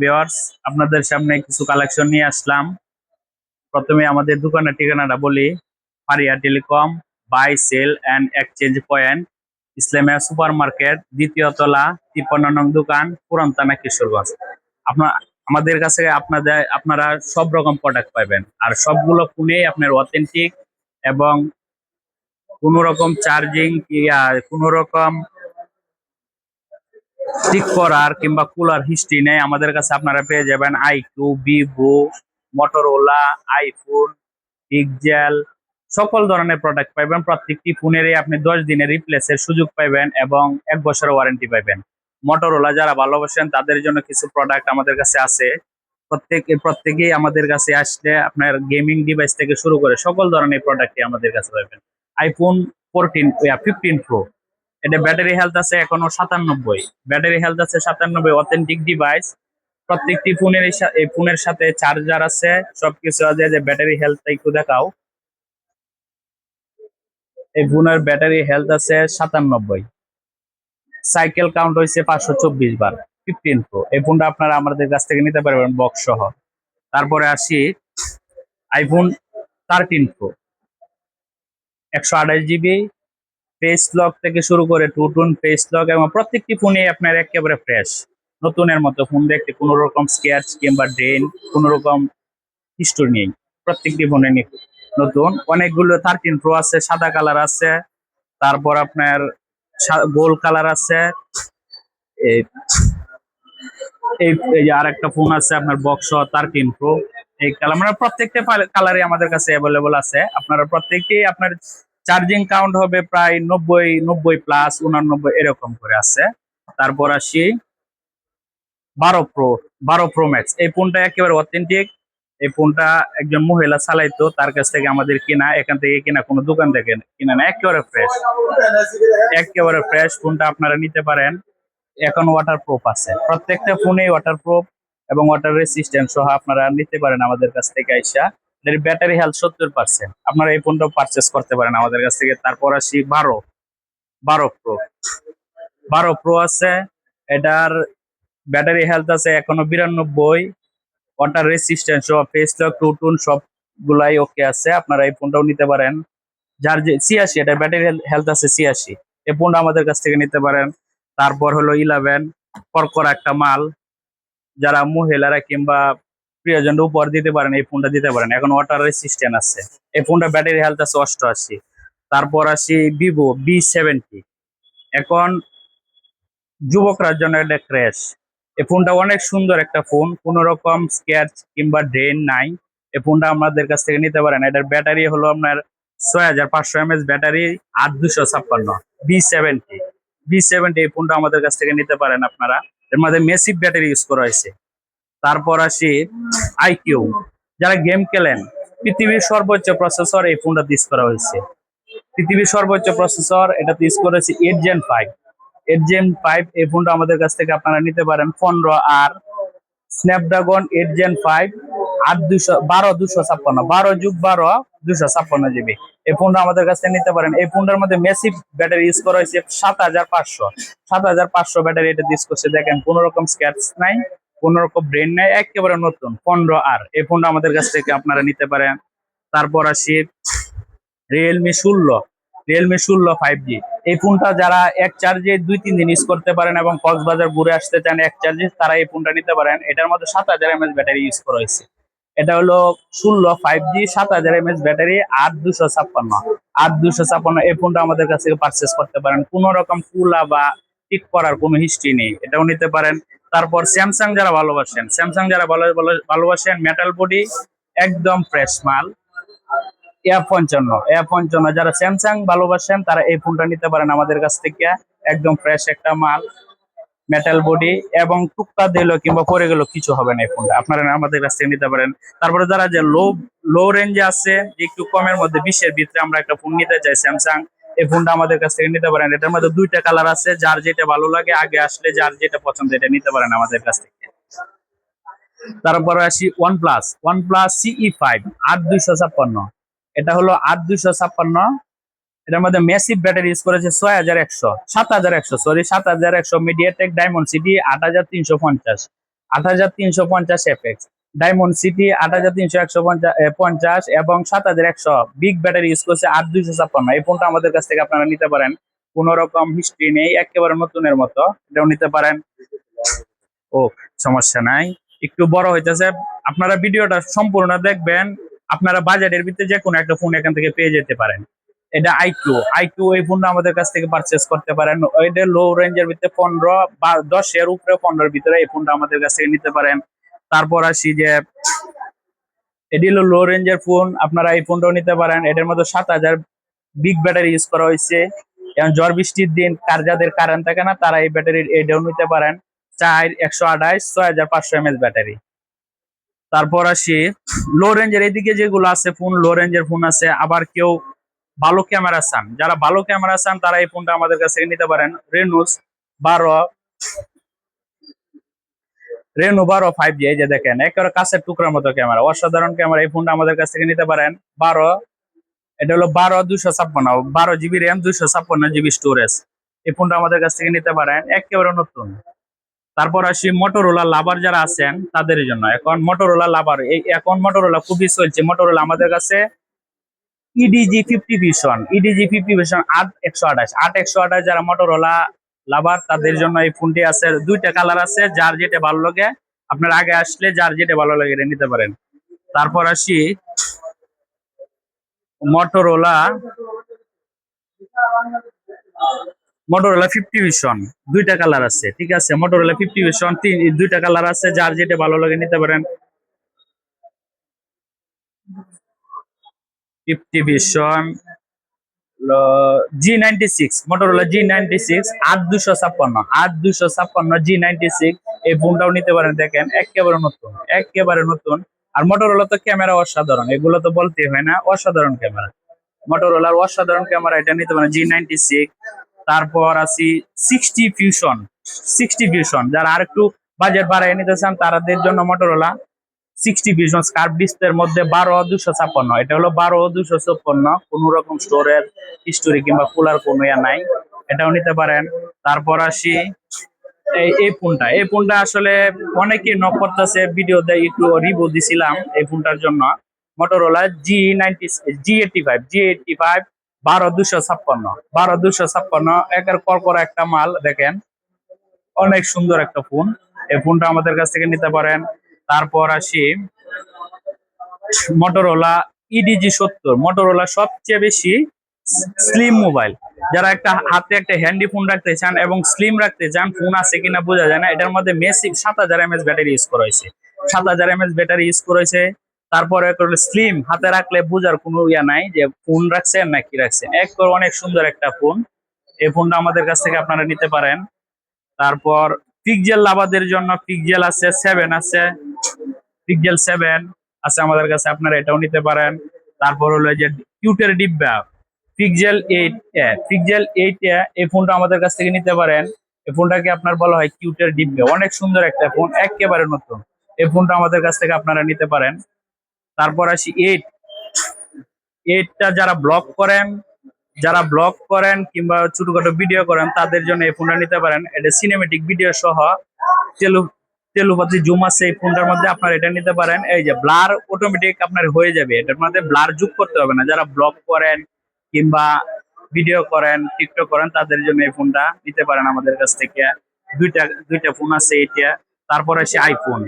Viewers, আপনাদের সামনে কিছু কালেকশন নিয়ে আসলাম। প্রথমে আমাদের দোকানের ঠিকানাটা বলি। Faria telecom, buy sell and exchange point, Islamia super market, দ্বিতীয় তলা, 53 নং দোকান, পুরান থানা, কিশোরগঞ্জ। আপনার আমাদের কাছে আপনারা সব রকম প্রোডাক্ট পাবেন, আর সবগুলো ফোনেই আপনার অথেন্টিক এবং কোনো রকম চার্জিং কোনো রকম ঠিক করার কিংবা কুলার হিস্ট্রি নেই। আমাদের কাছে আপনারা পেয়ে যাবেন iQOO, Vivo, Motorola, iPhone, Pixel, সকল ধরনের প্রোডাক্ট পাবেন। প্রত্যেকটি ফোনেরই আপনি 10 দিনের রিপ্লেসের সুযোগ পাবেন এবং 1 বছরের ওয়ারেন্টি পাবেন। মটোরোলা যারা ভালোবাসেন তাদের জন্য কিছু প্রোডাক্ট আমাদের কাছে আছে। প্রত্যেকেই আমাদের কাছে আসলে আপনার গেমিং ডিভাইস থেকে শুরু করে সকল ধরনের প্রোডাক্টই আমাদের কাছে পাবেন। আইফোন 15 প্রো, এটা ব্যাটারি হেলথ আছে এখনো 97, ব্যাটারি হেলথ আছে 97, অথেন্টিক ডিভাইস। প্রত্যেকটি ফোনের সাথে চার্জার আছে, সবকিছু আছে। যে ব্যাটারি হেলথ একটু দেখাও। এই ফোনের ব্যাটারি হেলথ আছে 97, সাইকেল কাউন্ট হয়েছে 524 বার। 15 প্রো, এই ফোনটা আপনারা আমাদের কাছ থেকে নিতে পারবেন বক্স সহ। তারপরে আসি iPhone 13 pro, 128 GB, face lock থেকে শুরু করে টু টোন ফেস লক, এবং প্রত্যেকটি ফোনে আপনার একেবারে ফ্রেশ নতুনের মতো। ফোন দেখতে কোনো রকম স্ক্র্যাচ কিংবা ড্রেন কোনো রকম হিস্টোরি নেই, প্রত্যেকটি ফোনে নতুন। অনেকগুলো 13 প্রো আছে, সাদা কালার আছে, তারপর আপনার গোল্ড কালার আছে। এই এই যে আর একটা ফোন আছে আপনার বক্স 13 প্রো, এই কালার মানে প্রত্যেকটা কালারই আমাদের কাছে অ্যাভেলেবল আছে। আপনারা প্রত্যেকটি আপনার চার্জিং কাউন্ট হবে প্রায় 90 প্লাস 89 এরকম করে আছে। তারপর আসি 12 প্রো ম্যাক্স, এই ফোনটা একেবারে অথেন্টিক। এই ফোনটা একজন মহিলা চালাইতো, তার কাছ থেকে আমাদের কিনা, এখান থেকে কিনা, কোনো দোকান থেকে কিনা না, একেবারে ফ্রেশ, একেবারে ফ্রেশ। ফোনটা আপনারা নিতে পারেন। এখন ওয়াটার প্রুফ আছে, প্রত্যেকটা ফোনেই ওয়াটার প্রুফ এবং ওয়াটার রেসিস্ট্যান্ট সহ আপনারা নিতে পারেন আমাদের কাছ থেকে আইসা। এর ব্যাটারি হেলথ 70%, আপনারা এই ফোনটা পারচেস করতে পারেন আমাদের কাছ থেকে। তারপর আসি 12 প্রো, 12 প্রো আছে, এটার ব্যাটারি হেলথ আছে এখনো 92, ওয়াটার রেসিস্ট্যান্ট সহ ফেস লক টু টোন সবগুলাই ওকে আছে। আপনারা এই ফোনটাও নিতে পারেন। যার যে 86, এটা ব্যাটারি হেলথ আছে 86, এই ফোনটা আমাদের কাছ থেকে নিতে পারেন। তারপর হলো 11, করকরা একটা মাল, যারা মহিলারা কিংবা প্রিয়জন উপহার দিতে পারেন এই ফোনটা দিতে পারেন, এখন ওয়াটার রেসিস্ট্যান্ট আছে। এই ফোনটা ব্যাটারি হেলথ আছে 88। তারপর আসি ভিভো V70, এখন যুবকরার জন্য এটা ক্র্যাশ। এই ফোনটা অনেক সুন্দর একটা ফোন, কোনো রকম স্ক্র্যাচ কিংবা ড্রেন নাই। এই ফোনটা আমাদের কাছ থেকে নিতে পারেন। এটার ব্যাটারি হলো আপনার 6500 mAh ব্যাটারি, 8256। V70 এই ফোনটা আমাদের কাছ থেকে নিতে পারেন আপনারা, এর মধ্যে মেসিভ ব্যাটারি ইউজ করা হয়েছে। তারপর আসি আইকিউ, যারা গেম খেলেন, পৃথিবীর সর্বোচ্চ প্রসেসর এই ফোনটা ইউজ করা হয়েছে। পৃথিবীর সর্বোচ্চ প্রসেসর এটা ইউজ করেছে 8 Gen 5। 8 Gen 5 এই ফোনটা আমাদের কাছ থেকে আপনারা নিতে পারেন। 15R স্ন্যাপড্রাগন 8 Gen 5, 12 যোগ 12 256 জিবি। এই ফোনটা আমাদের কাছ থেকে নিতে পারেন। এই ফোনটার মধ্যে মেসিভ ব্যাটারি ইউজ করা হয়েছে 7500 ব্যাটারি এটা ইউজ করছে। দেখেন কোনো রকম স্ক্র্যাচ নাই, কোনো রকম ব্রেন নাই, একেবারে নতুন 15R, এই ফোনটা আমাদের কাছ থেকে আপনারা নিতে পারেন। তারপর আসি রিয়েলমি 16 5G, এই ফোনটা যারা এক চার্জে 2-3 দিন ইউজ করতে পারেন এবং কক্সবাজার ঘুরে আসতে চান এক চার্জে, তারা এই ফোনটা নিতে পারেন। এটার মধ্যে 7000 mAh ব্যাটারি ইউজ করা হয়েছে। এটা হলো 16 5G, 7000 mAh ব্যাটারি, 8256। এই ফোনটা আমাদের কাছ থেকে পারচেস করতে পারেন। কোনো রকম কুলা বা ঠিক করার কোনো হিস্ট্রি নেই, এটাও নিতে পারেন। তারপর স্যামসাং যারা ভালোবাসেন, মেটাল বডি, একদম ফ্রেশ মাল, A55 যারা স্যামসাং ভালোবাসেন তারা এই ফোনটা নিতে পারেন আমাদের কাছ থেকে, একদম ফ্রেশ একটা মাল। মেটাল বডি এবং টুকটা দিলো কিংবা পরে গেল কিছু হবে না এই ফোনটা, আপনারা আমাদের কাছ থেকে নিতে পারেন। তারপরে যারা যে লো রেঞ্জে আছে, যে একটু কমের মধ্যে 20-এর ভিতরে আমরা একটা ফোন নিতে চাই স্যামসাং, এই ফোনটা আমাদের কাছ থেকে নিতে পারেন। এটার মধ্যে 2টা কালার আছে, যার যেটা ভালো লাগে আগে আসলে যার যেটা পছন্দ এটা নিতে পারেন আমাদের কাছ থেকে। তারপরে আসি ওয়ান প্লাস CE5 8256, এটা হলো 8256। এটার মধ্যে মেসিভ ব্যাটারি ইউজ করেছে 7100 MediaTek diamond city 8350 FX, diamond city 8350 এবং 7100 বিগ ব্যাটারি ইউজ করছে 8256। এই ফোনটা আমাদের কাছ থেকে আপনারা নিতে পারেন, কোন রকম হিস্ট্রি নেই, একেবারে নতুনের মতো, এটাও নিতে পারেন। ও সমস্যা নাই, একটু বড় হইতেছে, আপনারা ভিডিওটা সম্পূর্ণ দেখবেন, আপনারা বাজেটের ভিতরে যে কোনো একটা ফোন এখান থেকে পেয়ে যেতে পারেন। এটা আইকিউ এই ফোনটা আমাদের কাছ থেকে পারচেস করতে পারেন। এটা লো রেঞ্জের ভিতরে 15 বা 10 এর উপরে 15-এর ভিতরে এই ফোনটা আমাদের কাছ থেকে নিতে পারেন। তারপর আসি যে এটি হলো লো রেঞ্জের ফোন, আপনারা এই ফোনটাও নিতে পারেন। এটার মধ্যে 7000 বিগ ব্যাটারি ইউজ করা হয়েছে, এবং ঝড় বৃষ্টির দিন যাদের কারেন্ট থাকে না তারা এই ব্যাটারির এটাও নিতে পারেন। 128 6500 mAh ব্যাটারি। তারপর আসি লো রেঞ্জের এদিকে যেগুলো আছে ফোন, লো রেঞ্জের ফোন আছে। আবার কেউ ভালো ক্যামেরা চান, যারা ভালো ক্যামেরা চান তারা এই ফোনটা আমাদের কাছ থেকে নিতে পারেন। রেনু 12 5G, এই যে দেখেন একেবারে কাছের টুকরার মতো ক্যামেরা, অসাধারণ ক্যামেরা। এই ফোনটা আমাদের কাছ থেকে নিতে পারেন। 12, এটা হলো 12 256, 12 GB র্যাম, 256 GB স্টোরেজ। এই ফোনটা আমাদের কাছ থেকে নিতে পারেন, একেবারে নতুন। তারপর আসি মোটরোলা লাভার যারা আছেন তাদের জন্য। এখন মোটরোলা লাভার, এখন মোটরোলা খুবই চলছে। মোটরোলা আমাদের কাছে EDG50 ভিশন 8128 যারা মোটরোলা লাভার তাদের জন্য এই ফোনটি আছে। 2টা কালার আছে, যার যেটা ভালো লাগে আপনার আগে আসলে যার যেটা ভালো লাগে এটা নিতে পারেন। তারপর আসি মোটরোলা মোটরোলা 50 ভিশন, 2টা কালার আছে, ঠিক আছে। মোটরোলা 50 ভিশন 2টা কালার আছে, যার যেটা ভালো লাগে নিতে পারেন। 50 vision G96, Motorola G96 8256 G96, এই ফোনটাও নিতে পারেন। দেখেন একেবারে নতুন। আর মোটরোলা তো ক্যামেরা অসাধারণ, এগুলো তো বলতেই হয় না, অসাধারণ ক্যামেরা। মোটরোলার অসাধারণ ক্যামেরা, এটা নিতে পারেন G96। তারপর আসি 60 ভিশন, যারা আর একটু বাজেট বাড়ায় নিতে চান তাদের জন্য মোটরোলা 60 ভিশন কার্ভ ডিসপ্লের মধ্যে 12256, এটা হলো 12256, কোন রকম স্টোরেজ হিস্টোরি কিংবা কুলার কোনো ইয়া নাই, এটাও নিতে পারেন। তারপর আসি এই ফোনটা আসলে অনেকে নক করতেছে, ভিডিও দেয়, একটু রিভিউ দিছিলাম এই ফোনটার জন্য। মোটরোলা G85 12256 একের পর পর একটা মাল, দেখেন অনেক সুন্দর একটা ফোন। এই ফোনটা আমাদের কাছ থেকে নিতে পারেন। তারপর আসি মোটরোলা EDG70, মোটরোলা সবচেয়ে বেশি স্লিম মোবাইল। যারা একটা হাতে একটা হ্যান্ডি ফোন রাখতে চান এবং স্লিম রাখতে চান, ফোন আছে কিনা বোঝা যায় না, এটার মধ্যে মেসিভ 7000 mAh ব্যাটারি ইউজ করা হয়েছে, 7000 mAh ব্যাটারি ইউজ করা হয়েছে। তারপরে স্লিম, হাতে রাখলে বোঝার কোনো ইয়া নাই যে ফোন রাখছেন না কি রাখছেন, অনেক সুন্দর একটা ফোন। এই ফোনটা আমাদের কাছ থেকে আপনারা নিতে পারেন। তারপর পিক্সেল লাভারদের জন্য পিক্সেল আছে 7 আছে, পিক্সেল 7 আছে আমাদের কাছে, আপনারা এটাও নিতে পারেন। তারপর হলো যে কিউটের ডিব্বা পিক্সেল 8 এই ফোনটা আমাদের কাছ থেকে নিতে পারেন। এই ফোনটাকে আপনার বলা হয় কিউটের ডিব্বা, অনেক সুন্দর একটা ফোন, একেবারে নতুন। এই ফোনটা আমাদের কাছ থেকে আপনারা নিতে পারেন। তারপর আসি 8টা যারা ব্লগ করেন কিংবা ছোটখাটো ভিডিও করেন তাদের জন্য এই ফোনটা নিতে পারেন। এটা সিনেমেটিক ভিডিও সহ তেলুপাতি জুম আছে এই ফোনটার মধ্যে, আপনারা এটা নিতে পারেন। এই যে ব্লার অটোমেটিক আপনার হয়ে যাবে, এটার মধ্যে ব্লার যোগ করতে হবে না। যারা ব্লগ করেন কিংবা ভিডিও করেন, টিকটক করেন তাদের জন্য এই ফোনটা নিতে পারেন আমাদের কাছ থেকে। দুইটা ফোন আছে এটা। তারপর আছে আইফোন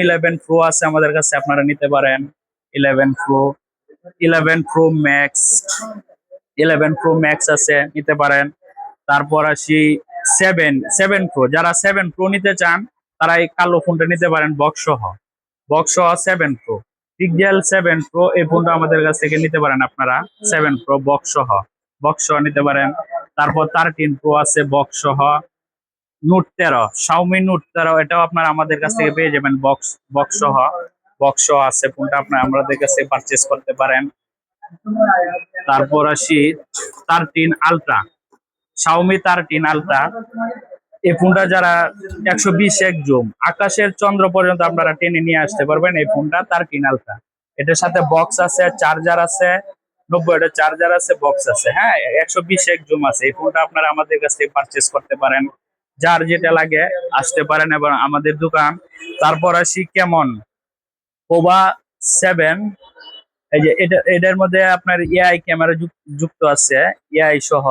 11 প্রো আছে আমাদের কাছে, আপনারা নিতে পারেন। 11 প্রো ম্যাক্স আছে, নিতে পারেন। তারপর আসি 7 প্রো, যারা 7 প্রো নিতে চান তারা এই কালো ফোনটা নিতে পারেন বক্স সহ 7 প্রো, পিক্সেল 7 প্রো, এই ফোনটা আমাদের কাছ থেকে নিতে পারেন আপনারা। 7 প্রো বক্স সহ নিতে পারেন। তারপর 13 প্রো আছে বক্স সহ, নোট 13, Xiaomi Note 13, এটাও আপনারা আমাদের কাছ থেকে পেয়ে যাবেন বক্স বক্স সহ আছে ফোনটা, আপনারা আমাদের কাছে পারচেজ করতে পারেন। তারপর আসি 13 আলট্রা, Xiaomi 13 আলট্রা। এই ফোনটা যারা 120 জুম আকাশের চন্দ্র পর্যন্ত আপনারা টেনে নিয়ে আসতে পারবেন এই ফোনটা 13 আলট্রা। এটার সাথে বক্স আছে, চার্জার আছে, 90 চার্জার আছে, বক্স আছে, হ্যাঁ, 120 জুম আছে। এই ফোনটা আপনারা আমাদের কাছ থেকে পারচেস করতে পারেন, যার যেটা লাগে আসতে পারেন এবং আমাদের দোকান। তারপর আসি কেমন পোভা 7, এই যে এটার মধ্যে আপনার এআই ক্যামেরা যুক্ত আছে, এআই সহ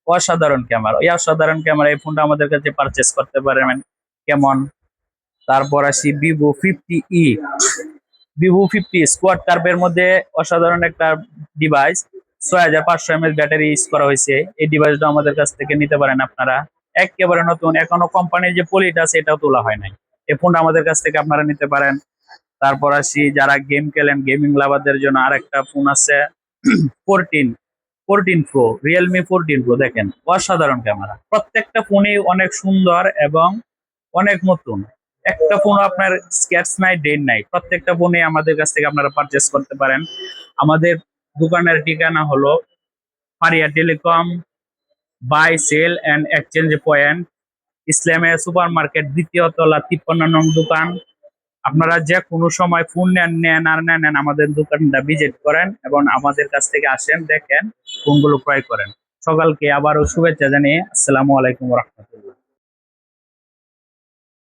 অসাধারণ ক্যামেরা। এই ফোনটা আমাদের কাছে পারচেস করতে পারবেন কেমন। তারপর আসি ভিভো 50 স্কোয়াড কার্ভের মধ্যে অসাধারণ একটা ডিভাইস, 6500 mAh ব্যাটারি ইউজ করা হয়েছে। এই ডিভাইসটা আমাদের কাছ থেকে নিতে পারেন আপনারা, একেবারে নতুন, এখনো কোম্পানির যে পলিটা আছে এটাও তোলা হয় নাই। এই ফোনটা আমাদের কাছ থেকে আপনারা নিতে পারেন। তারপর আসি যারা গেম খেলেন, গেমিং লাভারদের জন্য আরেকটা ফোন আছে 14 প্রো, Realme 14 Pro। দেখেন অসাধারণ ক্যামেরা, প্রত্যেকটা ফোনই অনেক সুন্দর এবং অনেক নতুন। একটা ফোন আপনার স্ক্র্যাচ নাই, ডেন নাই, প্রত্যেকটা ফোনই আমাদের কাছ থেকে আপনারা পারচেস করতে পারেন। আমাদের দোকানের ঠিকানা হলো Faria telecom, buy sell and exchange point, Islamia super market, দ্বিতীয় তলা, 53 নং দোকান। আপনারা যে কোনো সময় ফোন নেন আর না নেন, আমাদের দোকানটা ভিজিট করেন এবং আমাদের কাছ থেকে আসেন, দেখেন, ফোনগুলো ক্রয় করেন। সকালকে আবারও শুভেচ্ছা জানিয়ে আসসালামু আলাইকুম রহমতুল্লাহ।